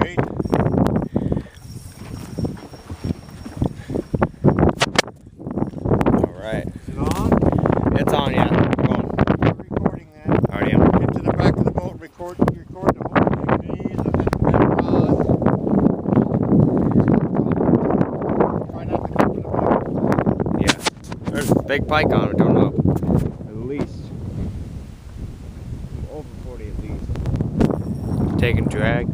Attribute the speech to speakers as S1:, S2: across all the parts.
S1: Wait.
S2: All right.
S1: Is it on?
S2: It's on, yeah. Go on.
S1: I'm recording that.
S2: Already am.
S1: Get to the back of the boat, record the whole thing, and then rod. Try not to cover the boat.
S2: Yeah. There's a big pike on it, don't know. At least. Over 40 at least. Taking drag.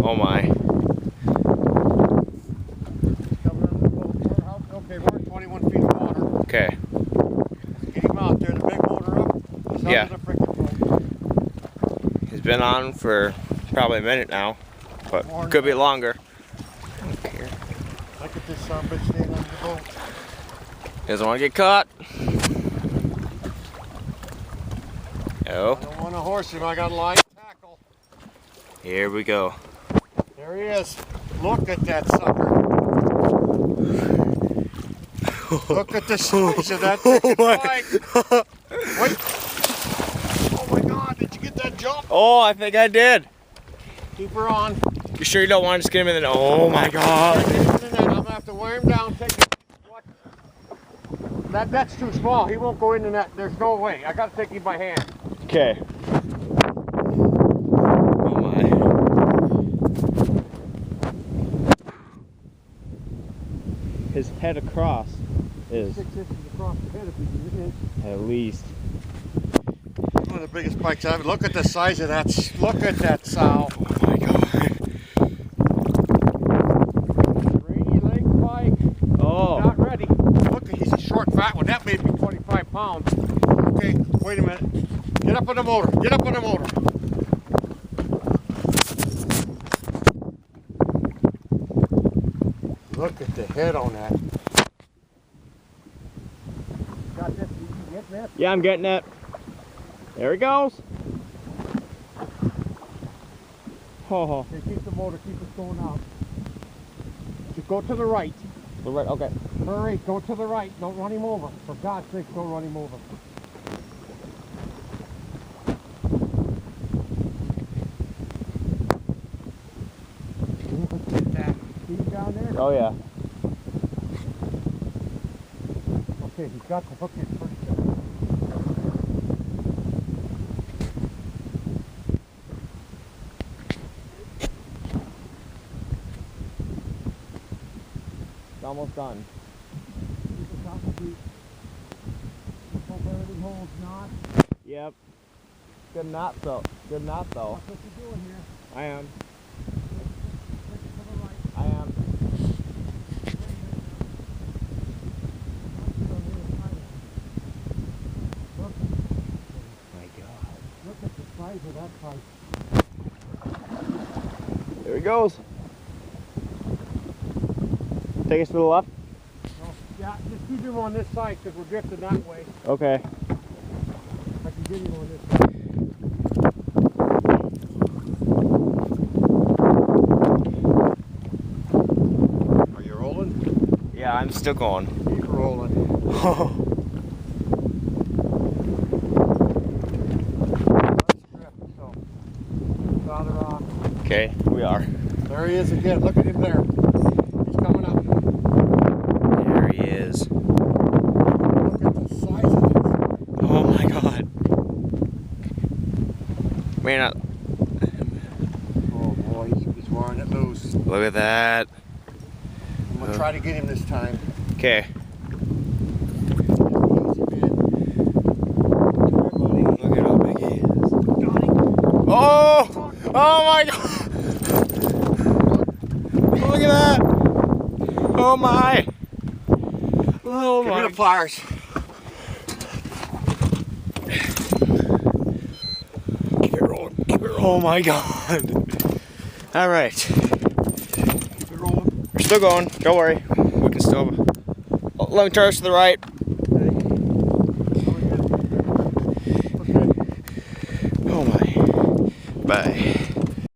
S2: Oh my.
S1: Okay, we're at 21 feet of water.
S2: Okay.
S1: Get him out there, the big motor up.
S2: Yeah.
S1: The frickin'
S2: He's been on for probably a minute now, but could be longer. I don't care.
S1: Look at this son of a bitch standing on the boat.
S2: Doesn't want to get caught. Oh.
S1: I don't want to horse him, I got a line tackle.
S2: Here we go.
S1: There he is. Look at that sucker. Look at the size of that pike. Wait. Oh my God, did you get that jump?
S2: Oh, I think I did.
S1: Keep her on.
S2: You sure you don't want to just get him in the net? Oh my God.
S1: I'm gonna have to wear him down, take it. Watch. That's too small. He won't go in the net. There's no way. I gotta take him by hand.
S2: Okay. Oh my. His head across is
S1: 6 inches across the head if he can get in.
S2: at least.
S1: One of the biggest pikes I've ever. Look at the size of that. Look at that sow.
S2: Oh my God.
S1: Rainy lake pike.
S2: Oh.
S1: Not ready. Look, he's a short, fat one. That may be 25 pounds. Okay, wait a minute. Get up on the motor. Get up on the motor. Look at the head on that. Got this? You getting that?
S2: Yeah, I'm getting it. There he goes. Oh.
S1: Okay, keep the motor. Keep it going out. Just go to the right.
S2: The right. Okay.
S1: Hurry, go to the right. Don't run him over. For God's sake, don't run him over. See him down there?
S2: Oh yeah.
S1: Okay, he's got the hook in pretty good.
S2: It's almost done.
S1: Hope everything holds knot.
S2: Yep. Good knot though. Good knot though.
S1: That's what you're doing here.
S2: I am.
S1: Take it to the right.
S2: I am. My God.
S1: Look at the size of that pipe.
S2: There he goes. Take us to the left.
S1: No, yeah, just keep him on this side because we're drifting that way.
S2: Okay.
S1: I can get him on this side. Are you rolling?
S2: Yeah, I'm still going.
S1: Keep rolling.
S2: Okay, we are.
S1: There he is again. Look at him there. He's coming up.
S2: There he is.
S1: Look at the size of this.
S2: Oh my God. Man,
S1: Oh boy, he's wearing it loose.
S2: look at that.
S1: I'm gonna try to get him this time.
S2: Okay.
S1: Easy, man.
S2: Look at how big he is. Oh! Oh my God! Look at that! Oh my! Oh
S1: Give me
S2: my!
S1: the pliers.
S2: Keep it rolling. Keep it rolling. Oh my God! All right.
S1: Keep it rolling.
S2: We're still going. Don't worry. We can still. Oh, let me turn us to the right.
S1: Okay.
S2: Oh my. Bye.